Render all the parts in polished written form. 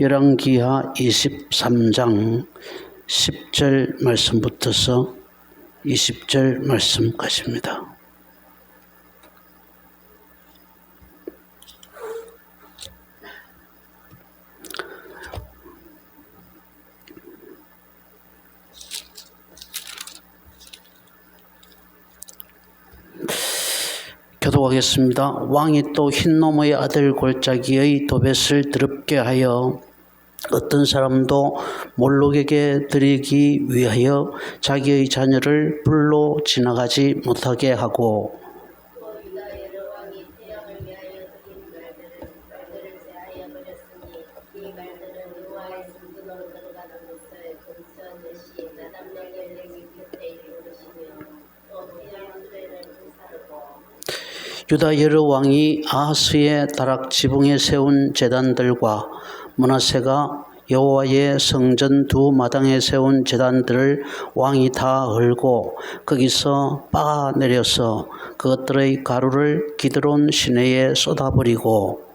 열왕기하 23장 10절 말씀부터서 20절 말씀까지입니다. 교독하겠습니다. 왕이 또 흰노무의 아들 골짜기의 도벳을 더럽게 하여 어떤 사람도 몰록에게 드리기 위하여 자기의 자녀를 불로 지나가지 못하게 하고, 유다 여러 왕이 아하스의 다락 지붕에 세운 제단들과 므낫세가 여호와의 성전 두 마당에 세운 제단들을 왕이 다 헐고 거기서 빻아내려서 그것들의 가루를 기드론 시내에 쏟아버리고,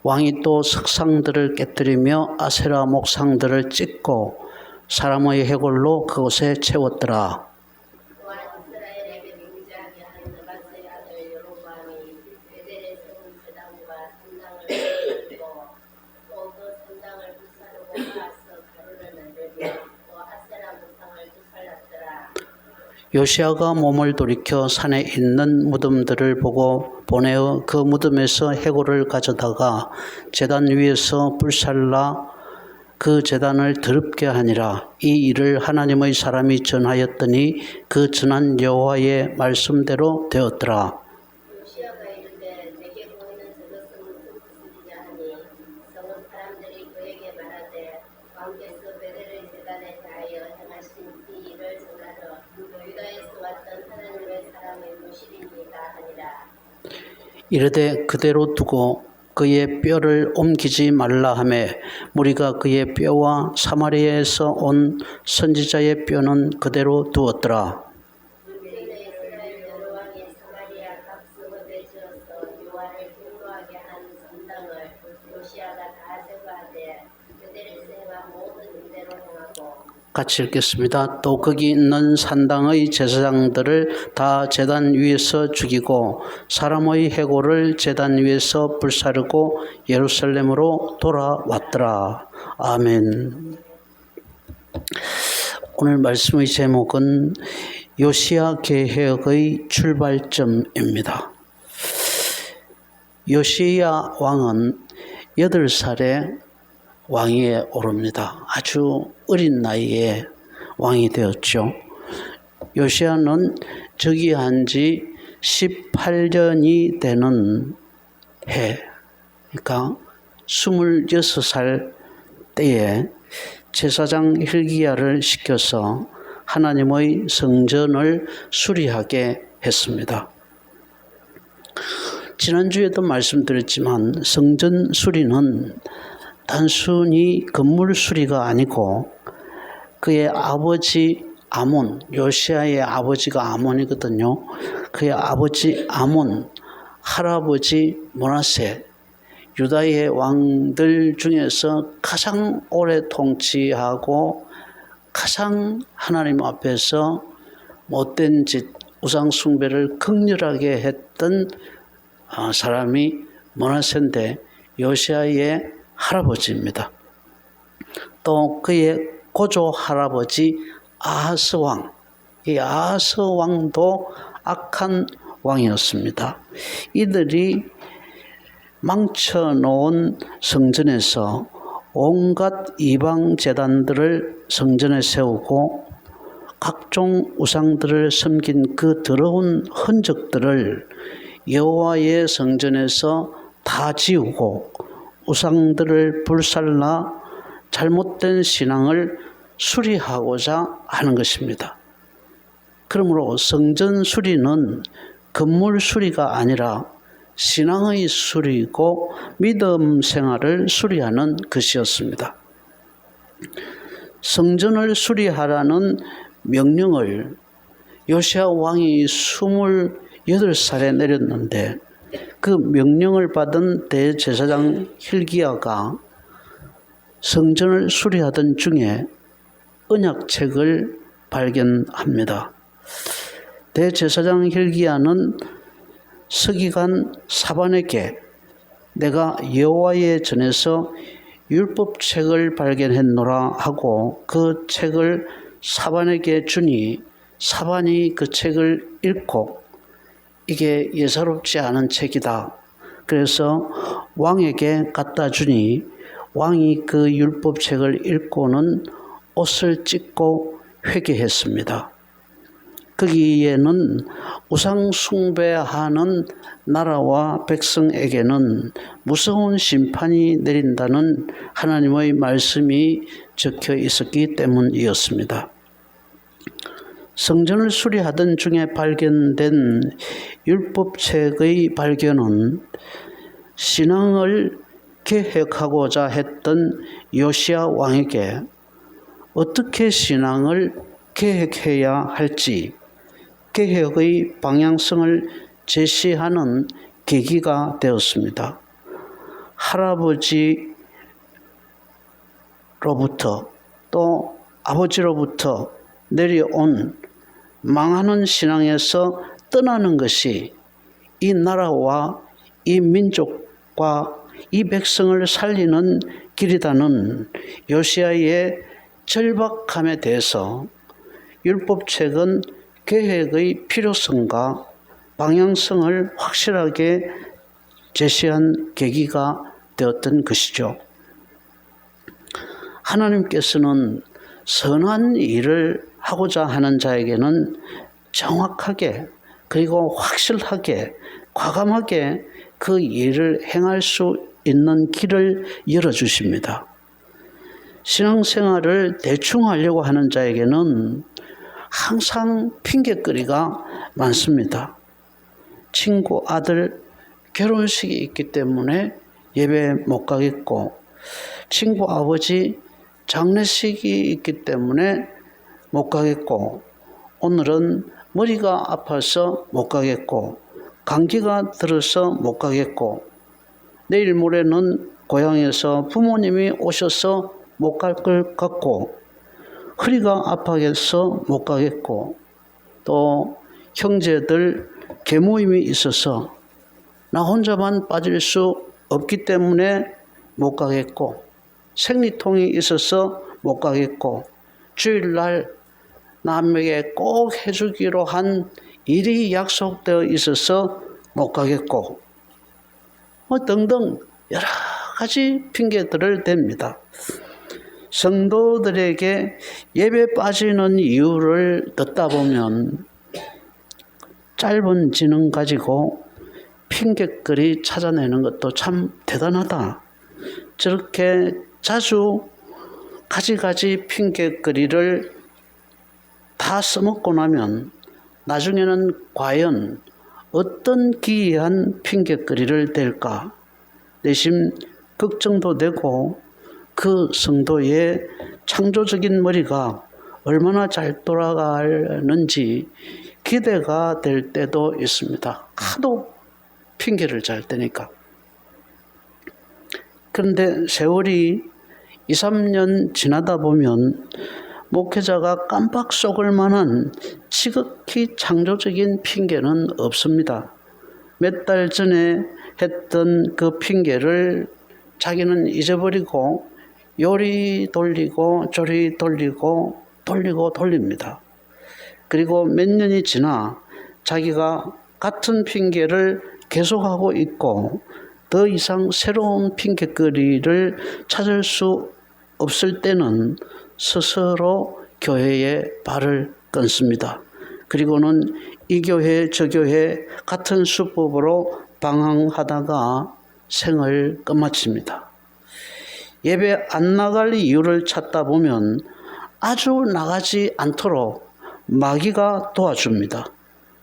왕이 또 석상들을 깨뜨리며 아세라 목상들을 찢고 사람의 해골로 그곳에 채웠더라. 요시야가 몸을 돌이켜 산에 있는 무덤들을 보고 보내어 그 무덤에서 해골을 가져다가 제단 위에서 불살라 그 제단을 더럽게 하니라. 이 일을 하나님의 사람이 전하였더니 그 전한 여호와의 말씀대로 되었더라. 요시야가 이르되 내게 보이는 저것은 무슨 하니 성은 사람들이 그에게 말하되 왕께서 베델의 제단에 대하여 행하신 이 일을 전하러 유다에서 왔던 하나님의 사람의 무실입니다 하니라. 이르되 그대로 두고 그의 뼈를 옮기지 말라 하매 무리가 그의 뼈와 사마리아에서 온 선지자의 뼈는 그대로 두었더라. 이스라엘 여러 왕이 사마리아 각 성읍에 지어서 여호와를 경노하게 한 산당을 요시야가 다 제거하되 베델에서 행한 모든 일대로 행하고. 같이 읽겠습니다. 또 거기 있는 산당의 제사장들을 다 제단 위에서 죽이고 사람의 해골을 제단 위에서 불사르고 예루살렘으로 돌아왔더라. 아멘. 오늘 말씀의 제목은 요시야 개혁의 출발점입니다. 요시야 왕은 8살에 왕위에 오릅니다. 아주 어린 나이에 왕이 되었죠. 요시야는 즉위한 지 18년이 되는 해, 그러니까 26살 때에 제사장 hil기야를 시켜서 하나님의 성전을 수리하게 했습니다. 지난주에도 말씀드렸지만 성전 수리는 단순히 건물 수리가 아니고 그의 아버지 아몬, 요시야의 아버지가 아몬이거든요. 그의 아버지 아몬, 할아버지 므낫세, 유다의 왕들 중에서 가장 오래 통치하고 가장 하나님 앞에서 못된 짓, 우상 숭배를 극렬하게 했던 사람이 므낫세인데 요시야의 할아버지입니다. 또 그의 고조 할아버지 아하스 왕, 이 아하스 왕도 악한 왕이었습니다. 이들이 망쳐놓은 성전에서 온갖 이방 제단들을 성전에 세우고 각종 우상들을 섬긴 그 더러운 흔적들을 여호와의 성전에서 다 지우고 우상들을 불살라 잘못된 신앙을 수리하고자 하는 것입니다. 그러므로 성전 수리는 건물 수리가 아니라 신앙의 수리이고 믿음 생활을 수리하는 것이었습니다. 성전을 수리하라는 명령을 요시야 왕이 28살에 내렸는데 그 명령을 받은 대제사장 hil기야가 성전을 수리하던 중에 언약책을 발견합니다. 대제사장 hil기야는 서기관 사반에게 내가 여호와의 전에서 율법책을 발견했노라 하고 그 책을 사반에게 주니 사반이 그 책을 읽고 이게 예사롭지 않은 책이다. 그래서 왕에게 갖다 주니 왕이 그 율법책을 읽고는 옷을 찢고 회개했습니다. 거기에는 우상 숭배하는 나라와 백성에게는 무서운 심판이 내린다는 하나님의 말씀이 적혀 있었기 때문이었습니다. 성전을 수리하던 중에 발견된 율법책의 발견은 신앙을 개혁하고자 했던 요시야 왕에게 어떻게 신앙을 개혁해야 할지 개혁의 방향성을 제시하는 계기가 되었습니다. 할아버지로부터 또 아버지로부터 내려온 망하는 신앙에서 떠나는 것이 이 나라와 이 민족과 이 백성을 살리는 길이라는 요시야의 절박함에 대해서 율법책은 개혁의 필요성과 방향성을 확실하게 제시한 계기가 되었던 것이죠. 하나님께서는 선한 일을 하고자 하는 자에게는 정확하게 그리고 확실하게 과감하게 그 일을 행할 수 있는 길을 열어주십니다. 신앙생활을 대충 하려고 하는 자에게는 항상 핑계거리가 많습니다. 친구 아들 결혼식이 있기 때문에 예배 못 가겠고, 친구 아버지 장례식이 있기 때문에 못 가겠고, 오늘은 머리가 아파서 못 가겠고, 감기가 들어서 못 가겠고, 내일 모레는 고향에서 부모님이 오셔서 못 갈 것 같고, 허리가 아파서 못 가겠고, 또 형제들 계모임이 있어서 나 혼자만 빠질 수 없기 때문에 못 가겠고, 생리통이 있어서 못 가겠고, 주일날 남에게 꼭 해주기로 한 일이 약속되어 있어서 못 가겠고, 등등 여러 가지 핑계들을 댑니다. 성도들에게 예배 빠지는 이유를 듣다 보면 짧은 지능 가지고 핑계거리 찾아내는 것도 참 대단하다. 저렇게 자주 가지가지 핑계거리를 다 써먹고 나면 나중에는 과연 어떤 기이한 핑계거리를 댈까 내심 걱정도 되고, 그 성도의 창조적인 머리가 얼마나 잘 돌아가는지 기대가 될 때도 있습니다. 하도 핑계를 잘 대니까. 그런데 세월이 2, 3년 지나다 보면 목회자가 깜빡 속을 만한 지극히 창조적인 핑계는 없습니다. 몇 달 전에 했던 그 핑계를 자기는 잊어버리고 요리 돌리고 조리 돌리고 돌립니다. 그리고 몇 년이 지나 자기가 같은 핑계를 계속하고 있고 더 이상 새로운 핑계거리를 찾을 수 없을 때는 스스로 교회에 발을 끊습니다. 그리고는 이 교회 저 교회 같은 수법으로 방황하다가 생을 끝마칩니다. 예배 안 나갈 이유를 찾다 보면 아주 나가지 않도록 마귀가 도와줍니다.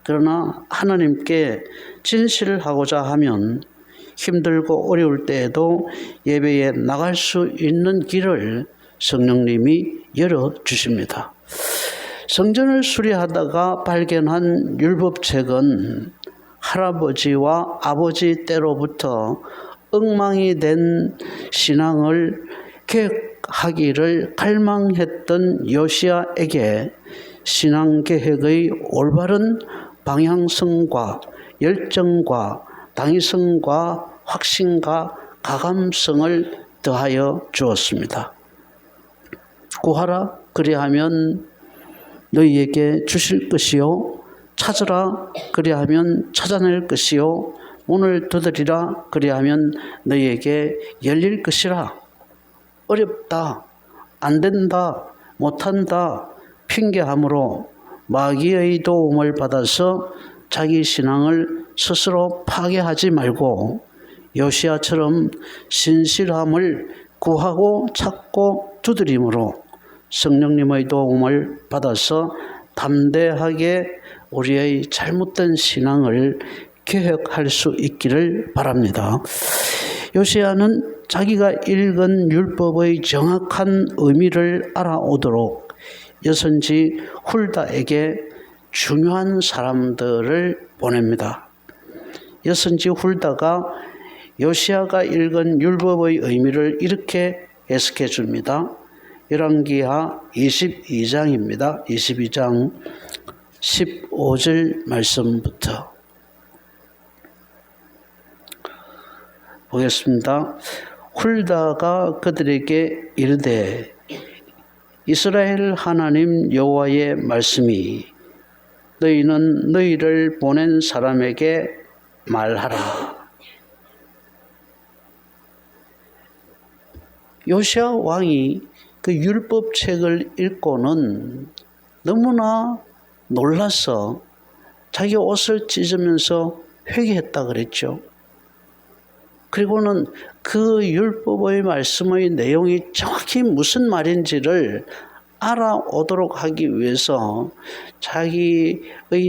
그러나 하나님께 진실하고자 하면 힘들고 어려울 때에도 예배에 나갈 수 있는 길을 성령님이 열어주십니다. 성전을 수리하다가 발견한 율법책은 할아버지와 아버지 때로부터 엉망이 된 신앙을 개혁하기를 갈망했던 요시야에게 신앙개혁의 올바른 방향성과 열정과 당위성과 확신과 가감성을 더하여 주었습니다. 구하라 그리하면 너희에게 주실 것이요 찾으라 그리하면 찾아낼 것이요 문을 두드리라 그리하면 너희에게 열릴 것이라. 어렵다, 안 된다, 못한다 핑계함으로 마귀의 도움을 받아서 자기 신앙을 스스로 파괴하지 말고 요시야처럼 신실함을 구하고 찾고 두드림으로 성령님의 도움을 받아서 담대하게 우리의 잘못된 신앙을 개혁할 수 있기를 바랍니다. 요시야는 자기가 읽은 율법의 정확한 의미를 알아오도록 여선지 훌다에게 중요한 사람들을 보냅니다. 여선지 훌다가 요시야가 읽은 율법의 의미를 이렇게 해석해 줍니다. 열왕기하 22장입니다. 22장 15절 말씀부터 보겠습니다. 훌다가 그들에게 이르되 이스라엘 하나님 여호와의 말씀이 너희는 너희를 보낸 사람에게 말하라. 요시야 왕이 그 율법책을 읽고는 너무나 놀라서 자기 옷을 찢으면서 회개했다 그랬죠. 그리고는 그 율법의 말씀의 내용이 정확히 무슨 말인지를 알아오도록 하기 위해서 자기의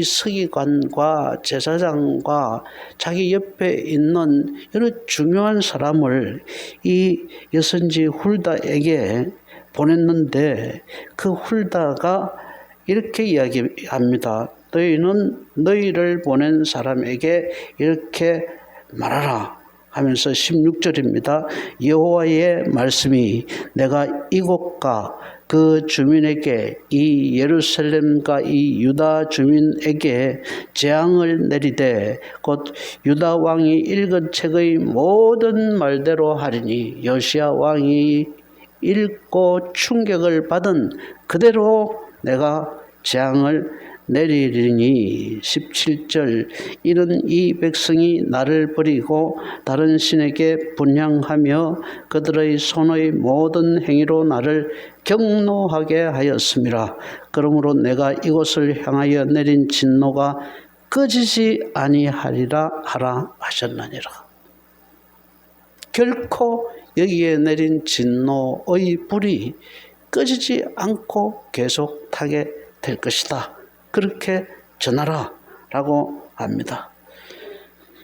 서기관과 제사장과 자기 옆에 있는 여러 중요한 사람을 이 여선지 훌다에게 보냈는데 그 훌다가 이렇게 이야기합니다. 너희는 너희를 보낸 사람에게 이렇게 말하라 하면서 16절입니다. 여호와의 말씀이 내가 이곳과 그 주민에게 이 예루살렘과 이 유다 주민에게 재앙을 내리되 곧 유다 왕이 읽은 책의 모든 말대로 하리니 요시야 왕이 읽고 충격을 받은 그대로 내가 재앙을 내리리니 17절 이는 이 백성이 나를 버리고 다른 신에게 분향하며 그들의 손의 모든 행위로 나를 경노하게 하였음이라. 그러므로 내가 이곳을 향하여 내린 진노가 꺼지지 아니하리라 하라 하셨느니라. 결코 여기에 내린 진노의 불이 꺼지지 않고 계속 타게 될 것이다. 그렇게 전하라 라고 합니다.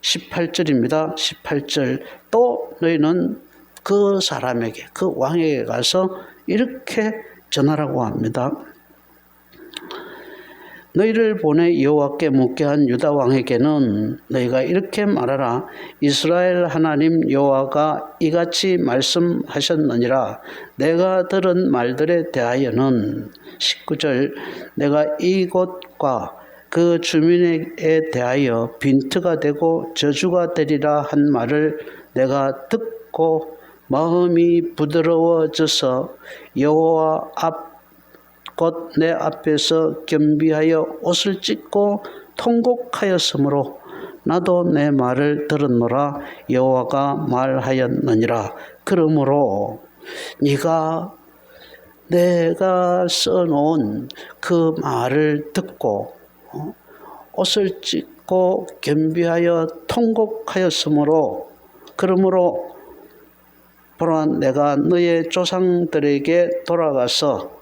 18절입니다. 18절 또 너희는 그 사람에게 그 왕에게 가서 이렇게 전하라고 합니다. 너희를 보내 여호와께 묻게 한 유다 왕에게는 너희가 이렇게 말하라. 이스라엘 하나님 여호와가 이같이 말씀하셨느니라. 내가 들은 말들에 대하여는 19절 내가 이곳과 그 주민에 대하여 빈트가 되고 저주가 되리라 한 말을 내가 듣고 마음이 부드러워져서 여호와 앞 곧 내 앞에서 겸비하여 옷을 찢고 통곡하였으므로 나도 내 말을 들었노라. 여호와가 말하였느니라. 그러므로 네가 내가 써놓은 그 말을 듣고 옷을 찢고 겸비하여 통곡하였으므로 그러므로 보라 내가 너의 조상들에게 돌아가서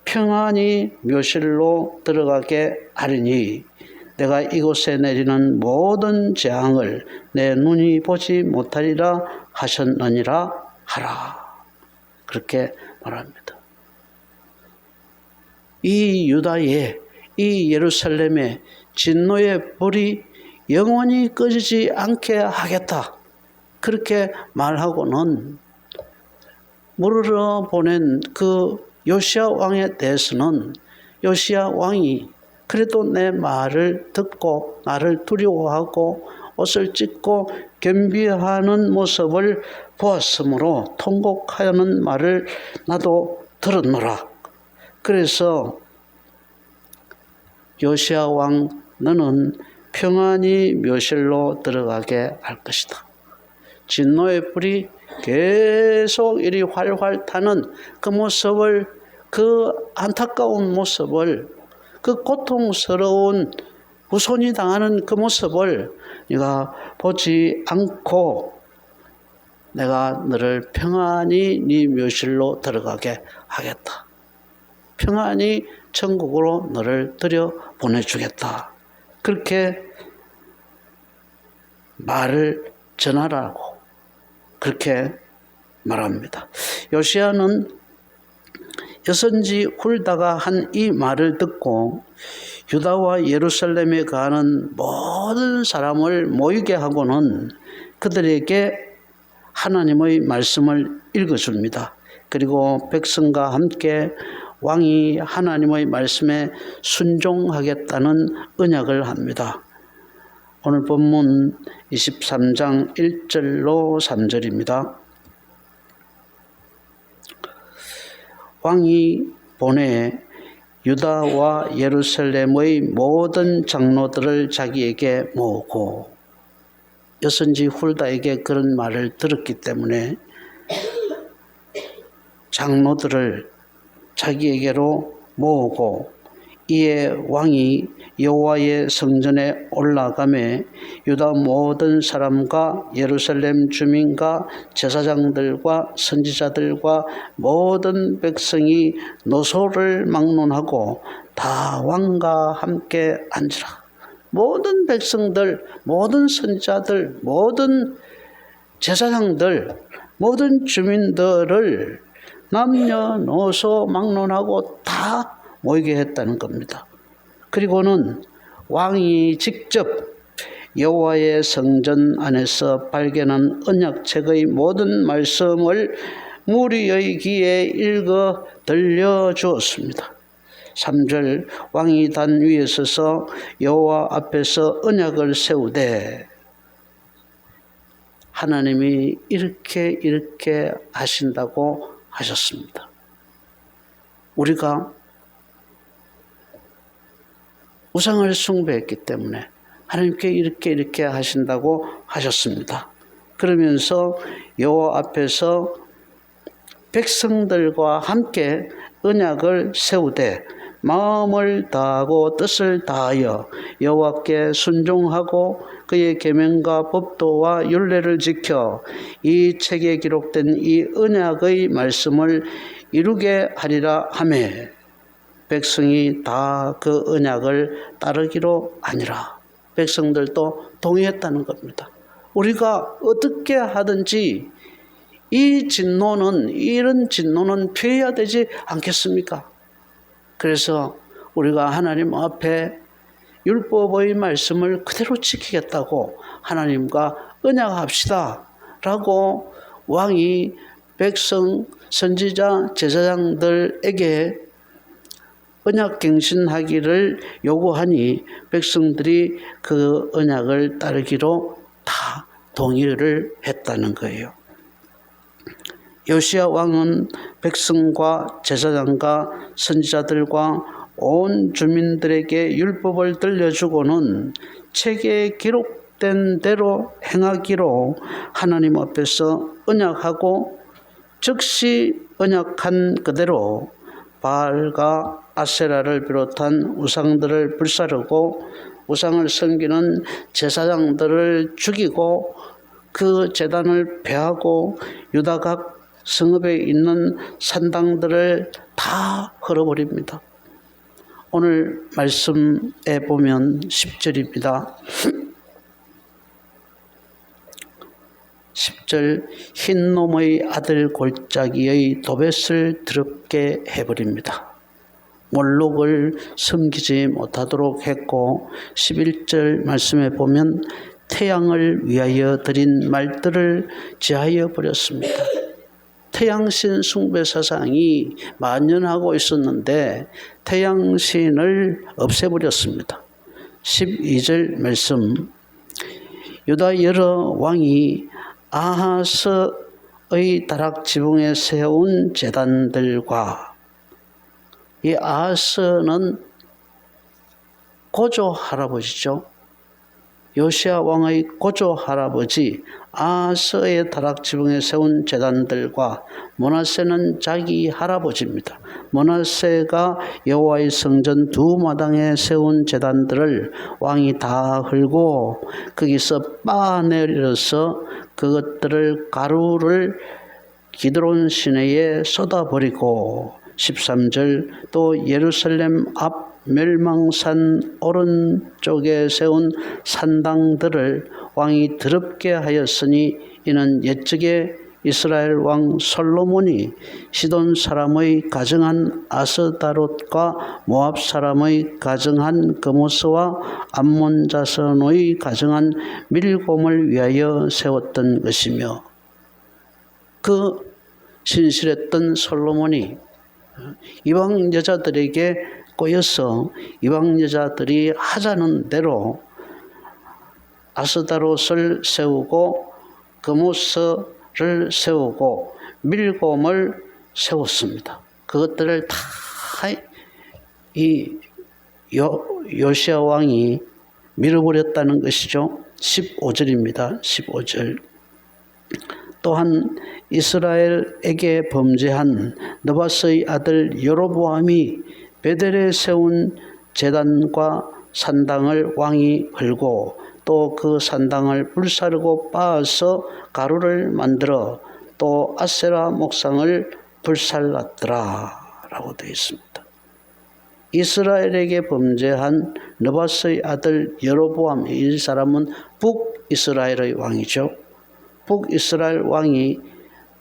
평안히 묘실로 들어가게 하리니 내가 이곳에 내리는 모든 재앙을 내 눈이 보지 못하리라 하셨느니라 하라. 그렇게 말합니다. 이 유다의, 이 예루살렘의 진노의 불이 영원히 꺼지지 않게 하겠다. 그렇게 말하고는 물으러 보낸 그 요시야 왕에 대해서는 요시야 왕이 그래도 내 말을 듣고 나를 두려워하고 옷을 찢고 겸비하는 모습을 보았으므로 통곡하는 말을 나도 들었노라. 그래서 요시야 왕 너는 평안히 묘실로 들어가게 할 것이다. 진노의 불이 계속 이리 활활 타는 그 모습을, 그 안타까운 모습을, 그 고통스러운 후손이 당하는 그 모습을 네가 보지 않고 내가 너를 평안히 네 묘실로 들어가게 하겠다. 평안히 천국으로 너를 들여 보내주겠다. 그렇게 말을 전하라고 그렇게 말합니다. 요시야는 여선지 훌다가 한 이 말을 듣고 유다와 예루살렘에 가는 모든 사람을 모이게 하고는 그들에게 하나님의 말씀을 읽어줍니다. 그리고 백성과 함께 왕이 하나님의 말씀에 순종하겠다는 언약을 합니다. 오늘 본문 23장 1절로 3절입니다. 왕이 보내 유다와 예루살렘의 모든 장로들을 자기에게 모으고, 여선지 훌다에게 그런 말을 들었기 때문에 장로들을 자기에게로 모으고, 이에 왕이 여호와의 성전에 올라가매 유다 모든 사람과 예루살렘 주민과 제사장들과 선지자들과 모든 백성이 노소를 막론하고 다 왕과 함께 앉으라. 모든 백성들, 모든 선지자들, 모든 제사장들, 모든 주민들을 남녀노소 막론하고 다 모이게 했다는 겁니다. 그리고는 왕이 직접 여호와의 성전 안에서 발견한 언약책의 모든 말씀을 무리의 귀에 읽어 들려주었습니다. 3절 왕이 단 위에 서서 여호와 앞에서 언약을 세우되, 하나님이 이렇게 하신다고 하셨습니다. 우리가 우상을 숭배했기 때문에 하나님께 이렇게 하신다고 하셨습니다. 그러면서 여호와 앞에서 백성들과 함께 언약을 세우되 마음을 다하고 뜻을 다하여 여호와께 순종하고 그의 계명과 법도와 율례를 지켜 이 책에 기록된 이 언약의 말씀을 이루게 하리라 하매 백성이 다 그 언약을 따르기로 하니라. 백성들도 동의했다는 겁니다. 우리가 어떻게 하든지 이런 진노는 피해야 되지 않겠습니까? 그래서 우리가 하나님 앞에 율법의 말씀을 그대로 지키겠다고 하나님과 언약합시다 라고 왕이 백성, 선지자, 제사장들에게 언약갱신하기를 요구하니 백성들이 그 언약을 따르기로 다 동의를 했다는 거예요. 요시야 왕은 백성과 제사장과 선지자들과 온 주민들에게 율법을 들려주고는 책에 기록된 대로 행하기로 하나님 앞에서 언약하고, 즉시 언약한 그대로 바알과 아세라를 비롯한 우상들을 불사르고 우상을 섬기는 제사장들을 죽이고 그 제단을 폐하고 유다 각 성읍에 있는 산당들을 다 헐어버립니다. 오늘 말씀에 보면 10절입니다. 10절 흰놈의 아들 골짜기의 도벳을 더럽게 해버립니다. 몰록을 섬기지 못하도록 했고 11절 말씀에 보면 태양을 위하여 드린 말들을 제하여 버렸습니다. 태양신 숭배 사상이 만연하고 있었는데 태양신을 없애버렸습니다. 12절 말씀 유다 여러 왕이 아하스의 다락 지붕에 세운 제단들과 이 아하스는 고조 할아버지죠. 요시야 왕의 고조 할아버지 아하스의 다락 지붕에 세운 제단들과 므낫세는 자기 할아버지입니다. 므낫세가 여호와의 성전 두 마당에 세운 제단들을 왕이 다 헐고 거기서 빻아내려서 그것들을 가루를 기드론 시내에 쏟아버리고 13절 또 예루살렘 앞 멸망산 오른쪽에 세운 산당들을 왕이 더럽게 하였으니 이는 옛적에 이스라엘 왕 솔로몬이 시돈 사람의 가정한 아스다롯과 모압 사람의 가정한 그모스와 암몬 자손의 가정한 밀곰을 위하여 세웠던 것이며 그 신실했던 솔로몬이 이방 여자들에게 꼬여서 이방 여자들이 하자는 대로 아스다롯을 세우고 그모스를 세우고 밀곰을 세웠습니다. 그것들을 다 이 요시야 왕이 밀어버렸다는 것이죠. 15절입니다. 15절 또한 이스라엘에게 범죄한 느바스의 아들 여로보암이 베델에 세운 제단과 산당을 왕이 헐고 또 그 산당을 불사르고 빻아서 가루를 만들어 또 아세라 목상을 불살랐더라 라고 되어 있습니다. 이스라엘에게 범죄한 느바스의 아들 여로보암 이 사람은 북이스라엘의 왕이죠. 북이스라엘 왕이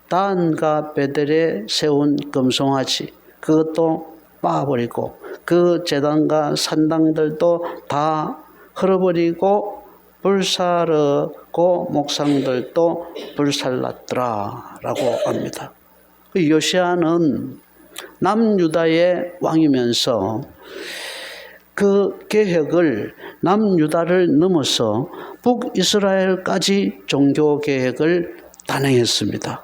단과 베델에 세운 금송아지 그것도 빻아버리고 그 제단과 산당들도 다 헐어버리고 불사르고 목상들도 불살랐더라 라고 합니다. 요시야는 남유다의 왕이면서 그 개혁을 남유다를 넘어서 북이스라엘까지 종교 개혁을 단행했습니다.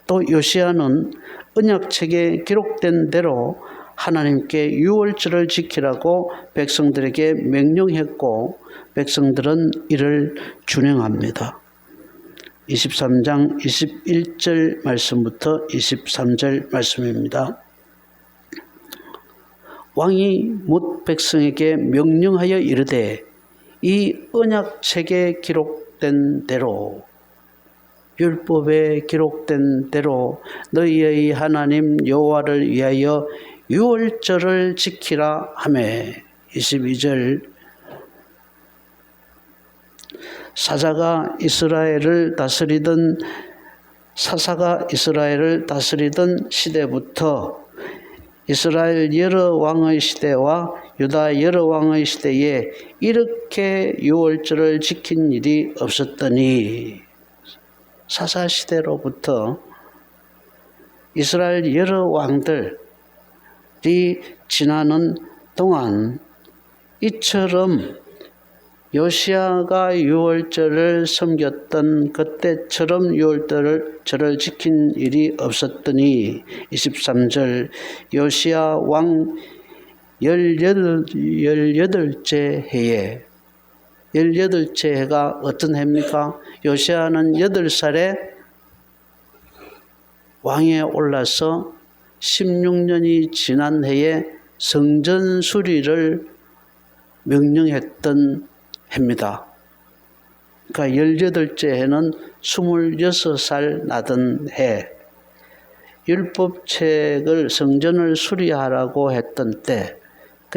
또 요시야는 언약책에 기록된 대로 하나님께 유월절을 지키라고 백성들에게 명령했고 백성들은 이를 준행합니다. 23장 21절 말씀부터 23절 말씀입니다. 왕이 뭇 백성에게 명령하여 이르되 이 언약책에 기록된 대로 율법에 기록된 대로 너희의 하나님 여호와를 위하여 유월절을 지키라 하매 22절 사사가 이스라엘을 다스리던 시대부터 이스라엘 여러 왕의 시대와 유다 여러 왕의 시대에 이렇게 유월절을 지킨 일이 없었더니 사사 시대로부터 이스라엘 여러 왕들이 지나는 동안 이처럼 요시야가 유월절을 섬겼던 그때처럼 유월절을 지킨 일이 없었더니 23절 요시야 왕 18째 해에 18째 해가 어떤 해입니까? 요시야는 8살에 왕에 올라서 16년이 지난 해에 성전 수리를 명령했던 해입니다. 그러니까 18째 해는 26살 나던 해, 율법책을 성전을 수리하라고 했던 때,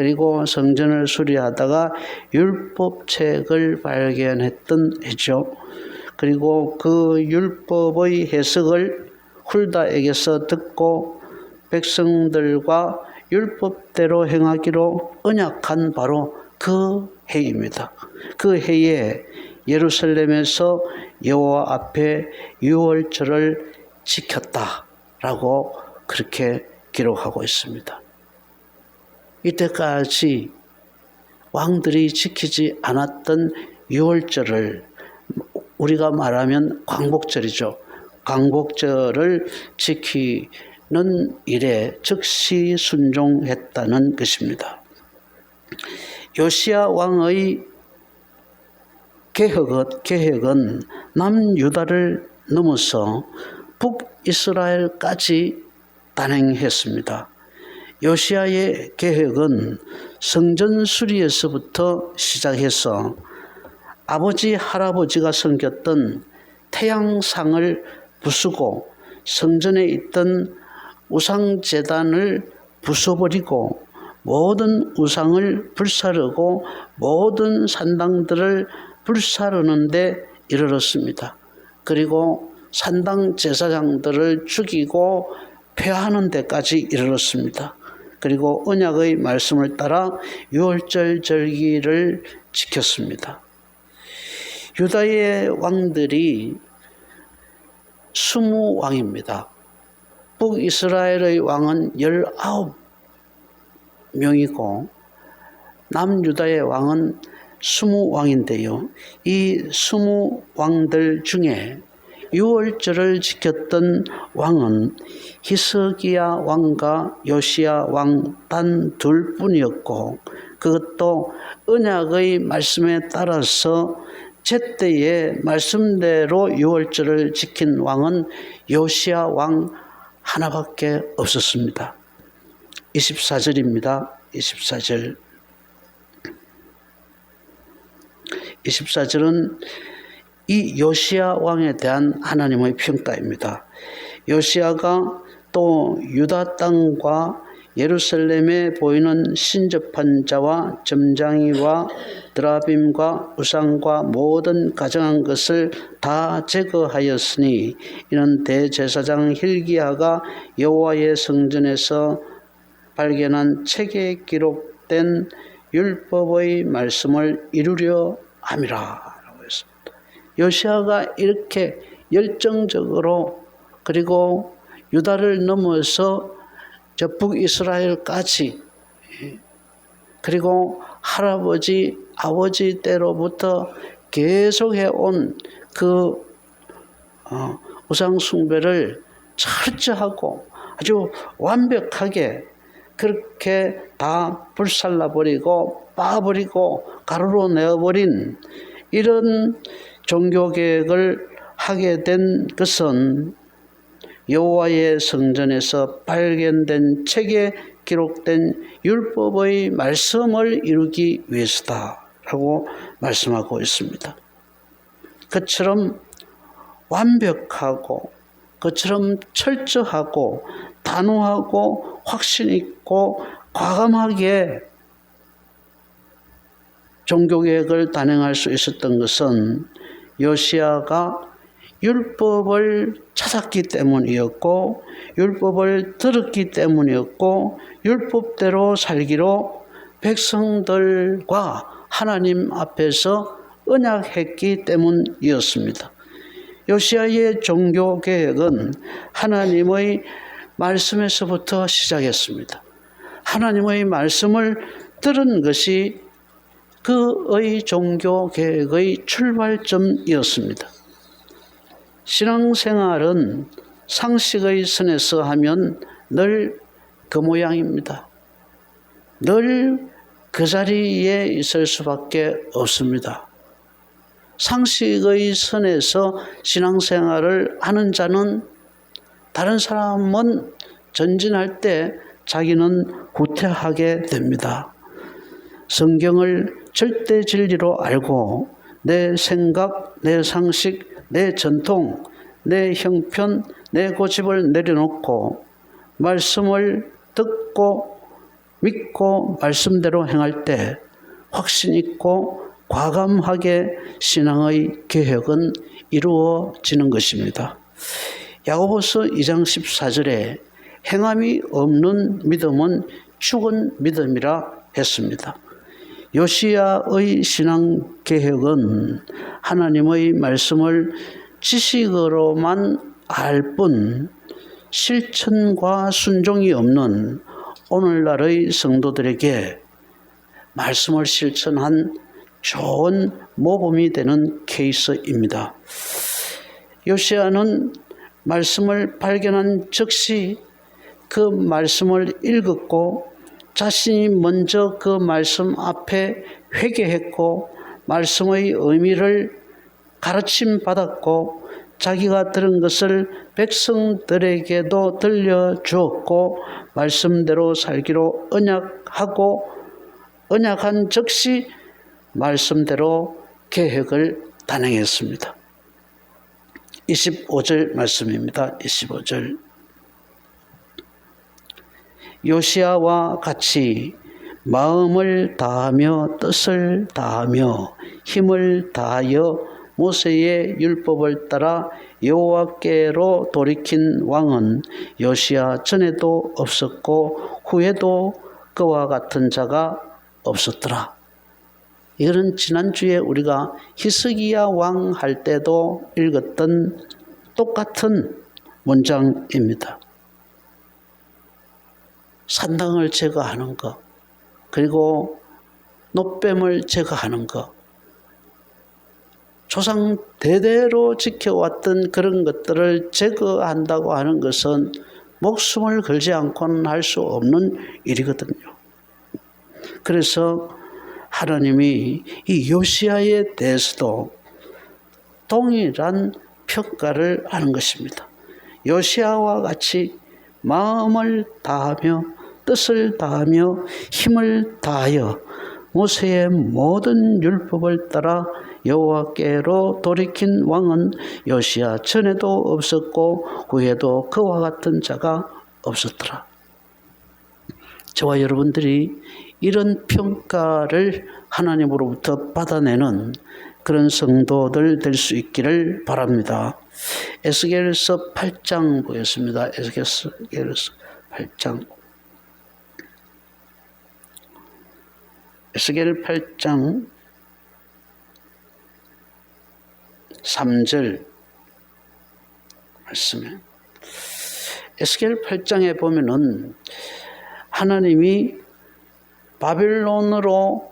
그리고 성전을 수리하다가 율법책을 발견했던 해죠. 그리고 그 율법의 해석을 훌다에게서 듣고 백성들과 율법대로 행하기로 언약한 바로 그 해입니다. 그 해에 예루살렘에서 여호와 앞에 유월절을 지켰다라고 그렇게 기록하고 있습니다. 이때까지 왕들이 지키지 않았던 유월절을 우리가 말하면 광복절이죠. 광복절을 지키는 일에 즉시 순종했다는 것입니다. 요시야 왕의 개혁은 남유다를 넘어서 북이스라엘까지 단행했습니다. 요시야의 개혁은 성전 수리에서부터 시작해서 아버지 할아버지가 섬겼던 태양상을 부수고 성전에 있던 우상제단을 부숴버리고 모든 우상을 불사르고 모든 산당들을 불사르는 데 이르렀습니다. 그리고 산당 제사장들을 죽이고 폐하는 데까지 이르렀습니다. 그리고 언약의 말씀을 따라 유월절 절기를 지켰습니다. 유다의 왕들이 20왕입니다. 북이스라엘의 왕은 19명이고 남유다의 왕은 20왕인데요. 이 20왕들 중에 유월절을 지켰던 왕은 히스기야 왕과 요시야 왕 단 둘뿐이었고 그것도 언약의 말씀에 따라서 제때의 말씀대로 유월절을 지킨 왕은 요시야 왕 하나밖에 없었습니다. 24절입니다. 24절. 24절은 이 요시야 왕에 대한 하나님의 평가입니다. 요시야가 또 유다 땅과 예루살렘에 보이는 신접한 자와 점장이와 드라빔과 우상과 모든 가정한 것을 다 제거하였으니 이는 대제사장 힐기야가 여호와의 성전에서 발견한 책에 기록된 율법의 말씀을 이루려 함이라 라고 했습니다. 요시야가 이렇게 열정적으로 그리고 유다를 넘어서 저 북이스라엘까지 그리고 할아버지 아버지 때로부터 계속해온 그 우상 숭배를 철저하고 아주 완벽하게 그렇게 다 불살라버리고 빠버리고 가루로 내어버린 이런 종교개혁을 하게 된 것은 여호와의 성전에서 발견된 책에 기록된 율법의 말씀을 이루기 위해서다라고 말씀하고 있습니다. 그처럼 완벽하고 그처럼 철저하고 단호하고 확신 있고 과감하게 종교개혁을 단행할 수 있었던 것은 요시야가 율법을 찾았기 때문이었고 율법을 들었기 때문이었고 율법대로 살기로 백성들과 하나님 앞에서 언약했기 때문이었습니다. 요시야의 종교개혁은 하나님의 말씀에서부터 시작했습니다. 하나님의 말씀을 들은 것이 그의 종교개혁의 출발점이었습니다. 신앙생활은 상식의 선에서 하면 늘 그 모양입니다. 늘 그 자리에 있을 수밖에 없습니다. 상식의 선에서 신앙생활을 하는 자는 다른 사람은 전진할 때 자기는 후퇴하게 됩니다. 성경을 절대 진리로 알고 내 생각, 내 상식, 내 전통, 내 형편, 내 고집을 내려놓고 말씀을 듣고 믿고 말씀대로 행할 때 확신 있고 과감하게 신앙의 개혁은 이루어지는 것입니다. 야고보서 2장 14절에 행함이 없는 믿음은 죽은 믿음이라 했습니다. 요시야의 신앙 개혁은 하나님의 말씀을 지식으로만 알 뿐 실천과 순종이 없는 오늘날의 성도들에게 말씀을 실천한 좋은 모범이 되는 케이스입니다. 요시야는 말씀을 발견한 즉시 그 말씀을 읽었고 자신이 먼저 그 말씀 앞에 회개했고 말씀의 의미를 가르침 받았고 자기가 들은 것을 백성들에게도 들려주었고 말씀대로 살기로 언약한 즉시 말씀대로 계획을 단행했습니다. 25절 말씀입니다. 25절. 요시야와 같이 마음을 다하며 뜻을 다하며 힘을 다하여 모세의 율법을 따라 여호와께로 돌이킨 왕은 요시야 전에도 없었고 후에도 그와 같은 자가 없었더라. 이거는 지난주에 우리가 히스기야 왕 할 때도 읽었던 똑같은 문장입니다. 산당을 제거하는 것, 그리고 노뱀을 제거하는 것, 조상 대대로 지켜왔던 그런 것들을 제거한다고 하는 것은 목숨을 걸지 않고는 할 수 없는 일이거든요. 그래서 하나님이 이 요시야에 대해서도 동일한 평가를 하는 것입니다. 요시야와 같이 마음을 다하며 뜻을 다하며 힘을 다하여 모세의 모든 율법을 따라 여호와께로 돌이킨 왕은 요시야 전에도 없었고 후에도 그와 같은 자가 없었더라. 저와 여러분들이 이런 평가를 하나님으로부터 받아내는 그런 성도들 될 수 있기를 바랍니다. 에스겔서 8장 보겠습니다. 에스겔서 8장. 에스겔 8장 3절 말씀에 에스겔 8장에 보면은 하나님이 바빌론으로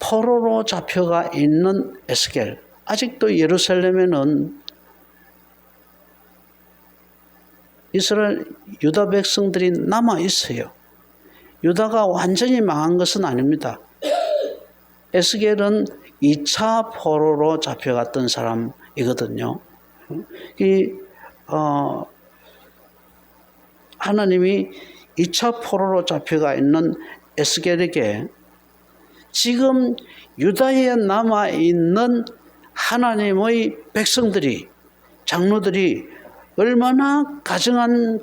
포로로 잡혀가 있는 에스겔, 아직도 예루살렘에는 이스라엘 유다 백성들이 남아 있어요. 유다가 완전히 망한 것은 아닙니다. 에스겔은 2차 포로로 잡혀갔던 사람이거든요. 하나님이 2차 포로로 잡혀가 있는 에스겔에게 지금 유다에 남아있는 하나님의 백성들이, 장로들이 얼마나 가증한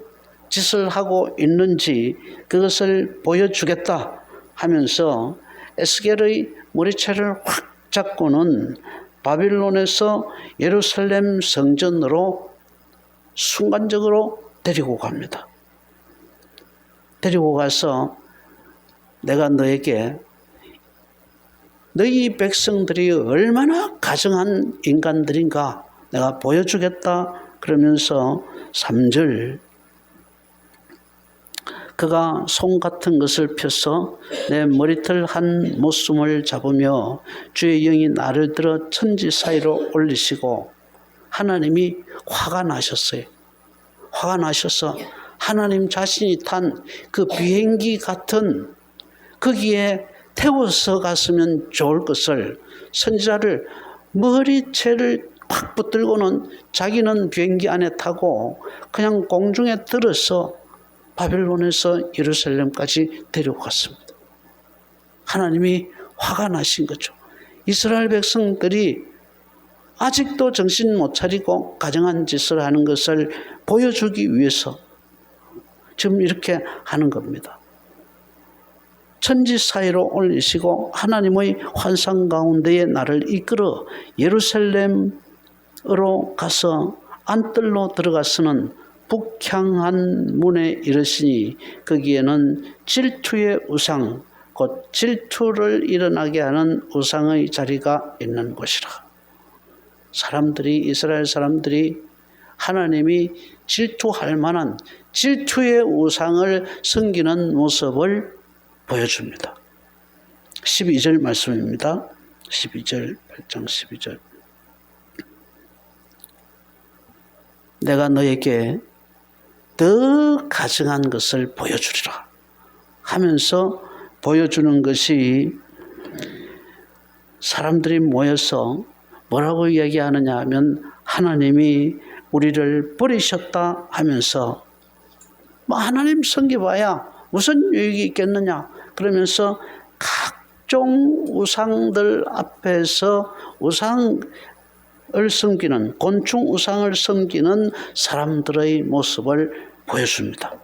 짓을 하고 있는지 그것을 보여주겠다 하면서 에스겔의 머리채를 확 잡고는 바빌론에서 예루살렘 성전으로 순간적으로 데리고 갑니다. 데리고 가서 내가 너에게 너희 백성들이 얼마나 가증한 인간들인가 내가 보여주겠다 그러면서 3절 그가 송 같은 것을 펴서 내 머리털 한 모숨을 잡으며 주의 영이 나를 들어 천지 사이로 올리시고 하나님이 화가 나셨어요. 화가 나셔서 하나님 자신이 탄 그 비행기 같은 거기에 태워서 갔으면 좋을 것을 선지자를 머리채를 확 붙들고는 자기는 비행기 안에 타고 그냥 공중에 들어서 바빌론에서 예루살렘까지 데리고 갔습니다. 하나님이 화가 나신 거죠. 이스라엘 백성들이 아직도 정신 못 차리고 가증한 짓을 하는 것을 보여주기 위해서 지금 이렇게 하는 겁니다. 천지 사이로 올리시고 하나님의 환상 가운데에 나를 이끌어 예루살렘으로 가서 안뜰로 들어가서는 북향한 문에 이르시니 거기에는 질투의 우상 곧 질투를 일어나게 하는 우상의 자리가 있는 곳이라. 이스라엘 사람들이 하나님이 질투할 만한 질투의 우상을 섬기는 모습을 보여줍니다. 12절 말씀입니다. 12절, 8장 12절. 내가 너에게 더 가증한 것을 보여주리라 하면서 보여주는 것이 사람들이 모여서 뭐라고 얘기하느냐 하면 하나님이 우리를 버리셨다 하면서 하나님 섬겨봐야 무슨 유익이 있겠느냐 그러면서 각종 우상들 앞에서 우상을 섬기는 곤충 우상을 섬기는 사람들의 모습을 보여줍니다.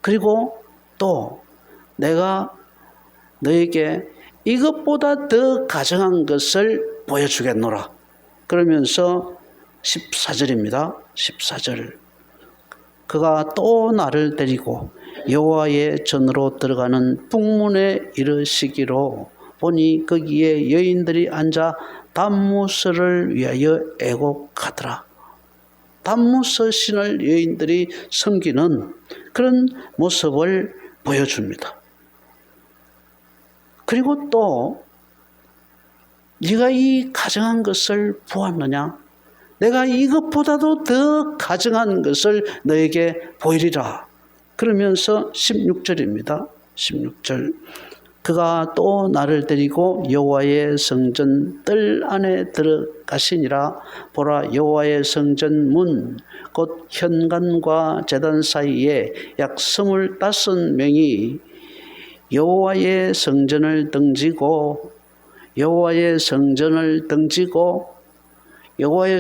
그리고 또 내가 너에게 이것보다 더 가증한 것을 보여주겠노라. 그러면서 14절입니다. 14절. 그가 또 나를 데리고 여호와의 전으로 들어가는 북문에 이르시기로 보니 거기에 여인들이 앉아 담무스를 위하여 애곡하더라. 담무스 신을 여인들이 섬기는 그런 모습을 보여줍니다. 그리고 또 네가 이 가증한 것을 보았느냐? 내가 이것보다도 더 가증한 것을 너에게 보이리라. 그러면서 16절입니다. 16절. 그가 또 나를 데리고 여호와의 성전 뜰 안에 들어가시니라. 보라, 여호와의 성전 문 곧 현관과 제단 사이에 약 25명이 여호와의 성전을 등지고 여호와의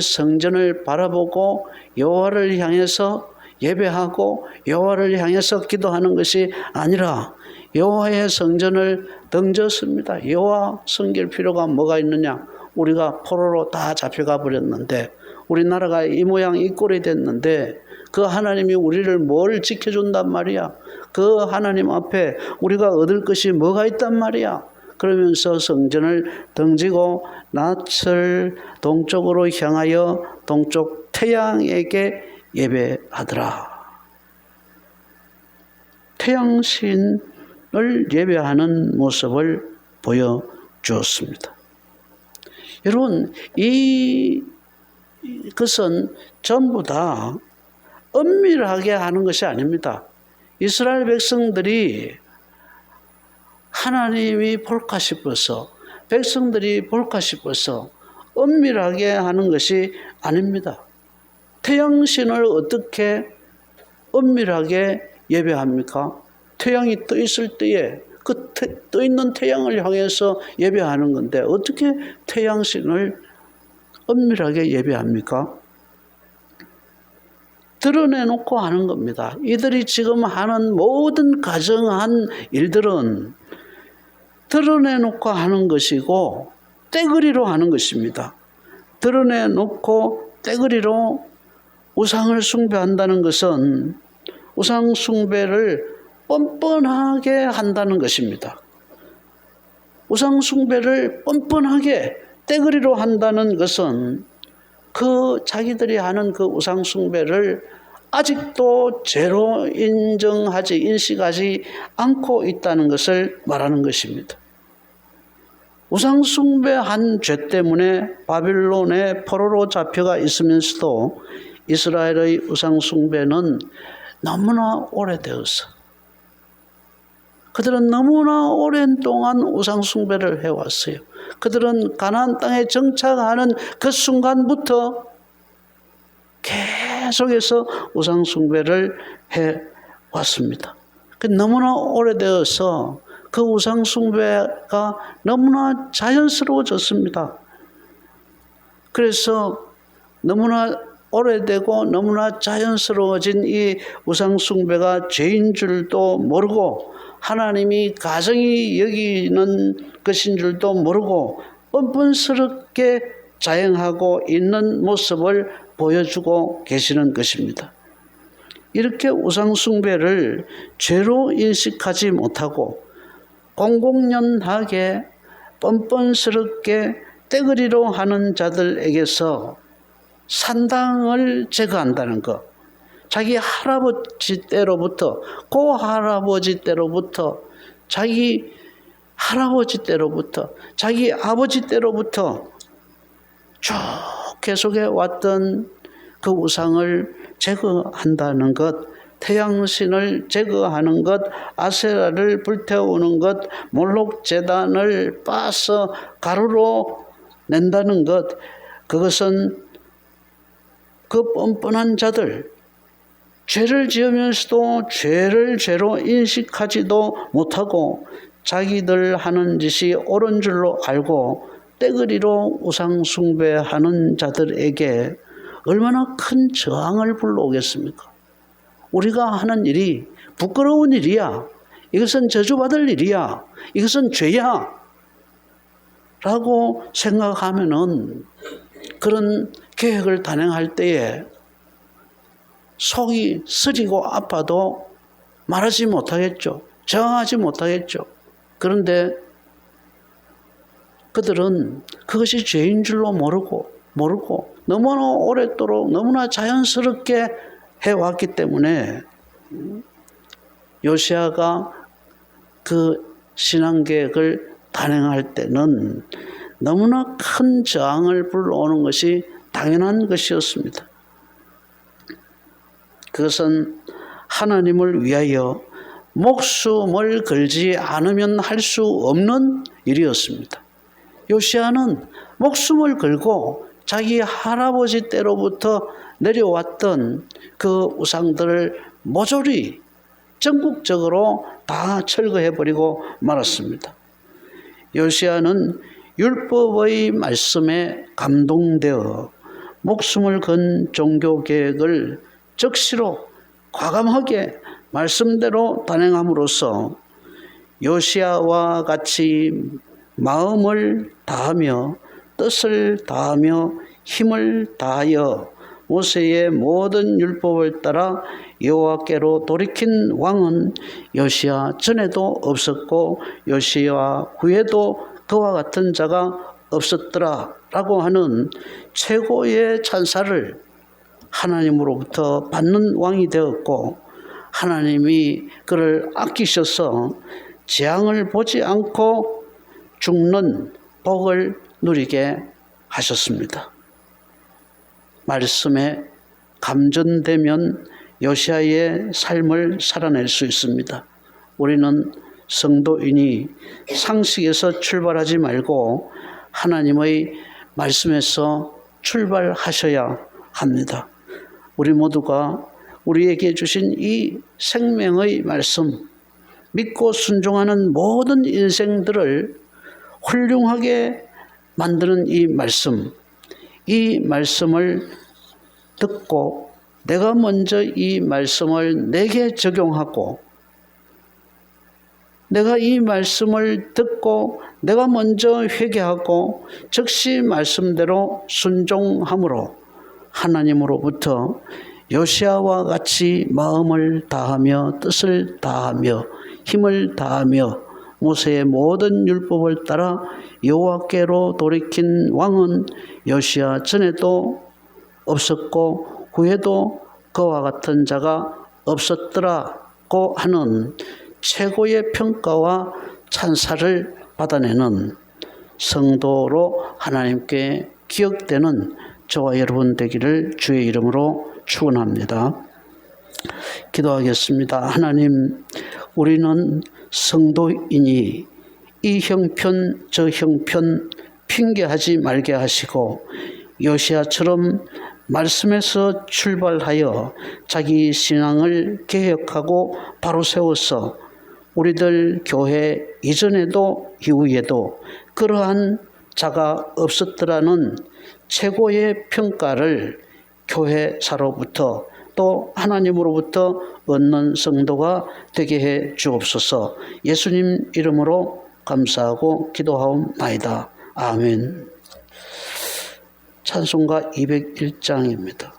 성전을 바라보고 여호와를 향해서 예배하고 여호와를 향해서 기도하는 것이 아니라 여호와의 성전을 등졌습니다. 여호와 섬길 필요가 뭐가 있느냐? 우리가 포로로 다 잡혀가 버렸는데 우리나라가 이 모양 이 꼴이 됐는데 그 하나님이 우리를 뭘 지켜준단 말이야? 그 하나님 앞에 우리가 얻을 것이 뭐가 있단 말이야? 그러면서 성전을 등지고 낯을 동쪽으로 향하여 동쪽 태양에게 예배하더라. 태양신을 예배하는 모습을 보여주었습니다. 여러분, 이것은 전부 다 은밀하게 하는 것이 아닙니다. 이스라엘 백성들이 하나님이 볼까 싶어서 백성들이 볼까 싶어서 은밀하게 하는 것이 아닙니다. 태양신을 어떻게 은밀하게 예배합니까? 태양이 떠 있을 때에 그 떠 있는 태양을 향해서 예배하는 건데 어떻게 태양신을 은밀하게 예배합니까? 드러내놓고 하는 겁니다. 이들이 지금 하는 모든 가정한 일들은 드러내놓고 하는 것이고 떼거리로 하는 것입니다. 드러내놓고 떼거리로 우상을 숭배한다는 것은 우상 숭배를 뻔뻔하게 한다는 것입니다. 우상 숭배를 뻔뻔하게 떼거리로 한다는 것은 그 자기들이 하는 그 우상 숭배를 아직도 죄로 인식하지 않고 있다는 것을 말하는 것입니다. 우상 숭배한 죄 때문에 바빌론의 포로로 잡혀가 있으면서도 이스라엘의 우상 숭배는 너무나 오래되어서 그들은 너무나 오랜 동안 우상 숭배를 해왔어요. 그들은 가나안 땅에 정착하는 그 순간부터 계속해서 우상 숭배를 해왔습니다. 너무나 오래되어서 그 우상 숭배가 너무나 자연스러워졌습니다. 그래서 너무나 오래되고 너무나 자연스러워진 이 우상 숭배가 죄인 줄도 모르고 하나님이 가정이 여기는 것인 줄도 모르고 뻔뻔스럽게 자행하고 있는 모습을 보여주고 계시는 것입니다. 이렇게 우상숭배를 죄로 인식하지 못하고 공공연하게 뻔뻔스럽게 떼거리로 하는 자들에게서 산당을 제거한다는 것, 자기 할아버지 때로부터, 고할아버지 때로부터, 자기 할아버지 때로부터, 자기 아버지 때로부터 쭉 계속해 왔던 그 우상을 제거한다는 것, 태양신을 제거하는 것, 아세라를 불태우는 것, 몰록 제단을 빠서 가루로 낸다는 것, 그것은 그 뻔뻔한 자들, 죄를 지으면서도 죄를 죄로 인식하지도 못하고 자기들 하는 짓이 옳은 줄로 알고 떼거리로 우상 숭배하는 자들에게 얼마나 큰 저항을 불러오겠습니까? 우리가 하는 일이 부끄러운 일이야. 이것은 저주받을 일이야. 이것은 죄야. 라고 생각하면은 그런 계획을 단행할 때에 속이 쓰리고 아파도 말하지 못하겠죠. 저항하지 못하겠죠. 그런데 그들은 그것이 죄인 줄로 모르고 너무나 오랫도록 너무나 자연스럽게 해왔기 때문에 요시야가 그 신앙계획을 단행할 때는 너무나 큰 저항을 불러오는 것이 당연한 것이었습니다. 그것은 하나님을 위하여 목숨을 걸지 않으면 할 수 없는 일이었습니다. 요시야는 목숨을 걸고 자기 할아버지 때로부터 내려왔던 그 우상들을 모조리 전국적으로 다 철거해버리고 말았습니다. 요시야는 율법의 말씀에 감동되어 목숨을 건 종교개혁을 적시로 과감하게 말씀대로 단행함으로써 요시야와 같이 마음을 다하며 뜻을 다하며 힘을 다하여 모세의 모든 율법을 따라 여호와께로 돌이킨 왕은 요시야 전에도 없었고 요시야 후에도 그와 같은 자가 없었더라 라고 하는 최고의 찬사를 하나님으로부터 받는 왕이 되었고, 하나님이 그를 아끼셔서 재앙을 보지 않고 죽는 복을 누리게 하셨습니다. 말씀에 감전되면 요시야의 삶을 살아낼 수 있습니다. 우리는 성도인이 상식에서 출발하지 말고 하나님의 말씀에서 출발하셔야 합니다. 우리 모두가 우리에게 주신 이 생명의 말씀, 믿고 순종하는 모든 인생들을 훌륭하게 만드는 이 말씀을 듣고 내가 먼저 이 말씀을 내게 적용하고, 내가 이 말씀을 듣고 내가 먼저 회개하고 즉시 말씀대로 순종함으로 하나님으로부터 요시야와 같이 마음을 다하며 뜻을 다하며 힘을 다하며 모세의 모든 율법을 따라 여호와께로 돌이킨 왕은 요시야 전에도 없었고 후에도 그와 같은 자가 없었더라고 하는 최고의 평가와 찬사를 받아내는 성도로 하나님께 기억되는 저와 여러분 되기를 주의 이름으로 축원합니다. 기도하겠습니다. 하나님, 우리는 성도이니 이 형편 저 형편 핑계하지 말게 하시고 요시야처럼 말씀에서 출발하여 자기 신앙을 개혁하고 바로 세워서 우리들 교회 이전에도 이후에도 그러한 자가 없었더라는 최고의 평가를 교회사로부터 또 하나님으로부터 얻는 성도가 되게 해 주옵소서. 예수님 이름으로 감사하고 기도하옵나이다. 아멘. 찬송가 201장입니다.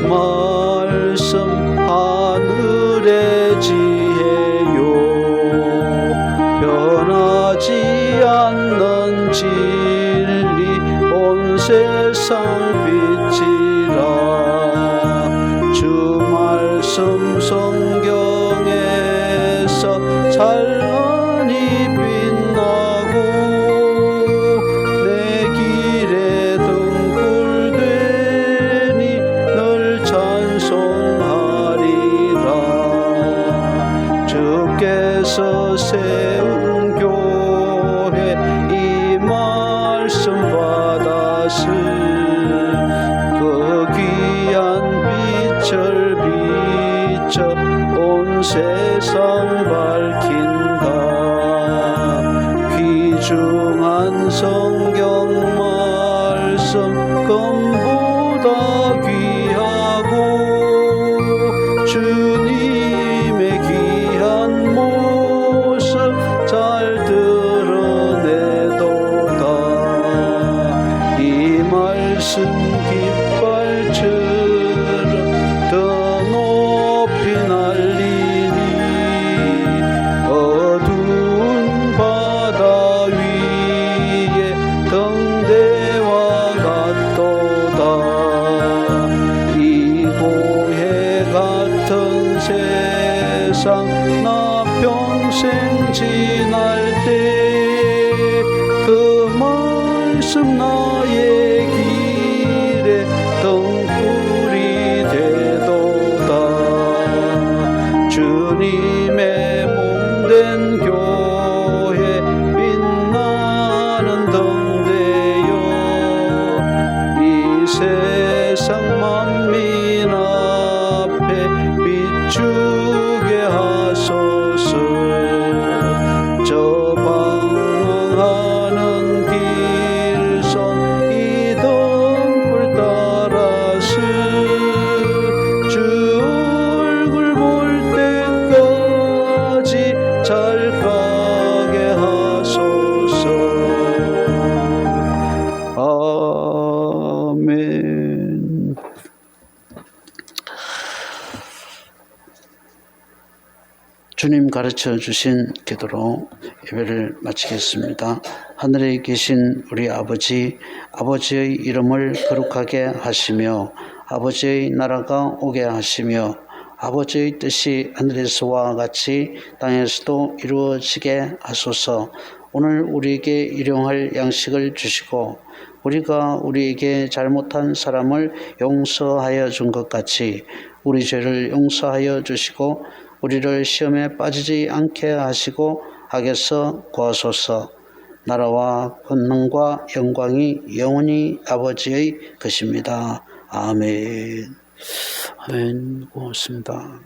말씀 하늘의 지혜요 변하지 않는 진리 온 세상 빛이라 주 말씀 성경에서 찬란히 빛나고 내 길에 등불 되니 늘 찬송하리라 주께서 세운 교회 이 말씀 받았을 그 귀한 빛을 비춰 온 세상 밝힌다 귀중한 성경 말씀 금보다 귀하고 주님의 귀한 모습 잘 드러내도다 이 말씀 깃발처럼 더 높이 날리니 어두운 바다 위에 등대와 같도다 이 고해 같은 세상 나 평생 지날 때 그 말씀 나의 길에 등불이 되도다 주님의 몸된 교회 빛나는 등대요 이 세상 만민 앞에 비추게 하소서 저 방황하는 길선 이 등불 따라서 주 얼굴 볼 때까지 잘 가게 하소서. 아멘. 주님 가르쳐 주신 기도로 예배를 마치겠습니다. 하늘에 계신 우리 아버지, 아버지의 이름을 거룩하게 하시며 아버지의 나라가 오게 하시며 아버지의 뜻이 하늘에서와 같이 땅에서도 이루어지게 하소서. 오늘 우리에게 일용할 양식을 주시고 우리가 우리에게 잘못한 사람을 용서하여 준 것 같이 우리 죄를 용서하여 주시고 우리를 시험에 빠지지 않게 하시고 악에서 구하소서. 나라와 권능과 영광이 영원히 아버지의 것입니다. 아멘. 아멘. 고맙습니다.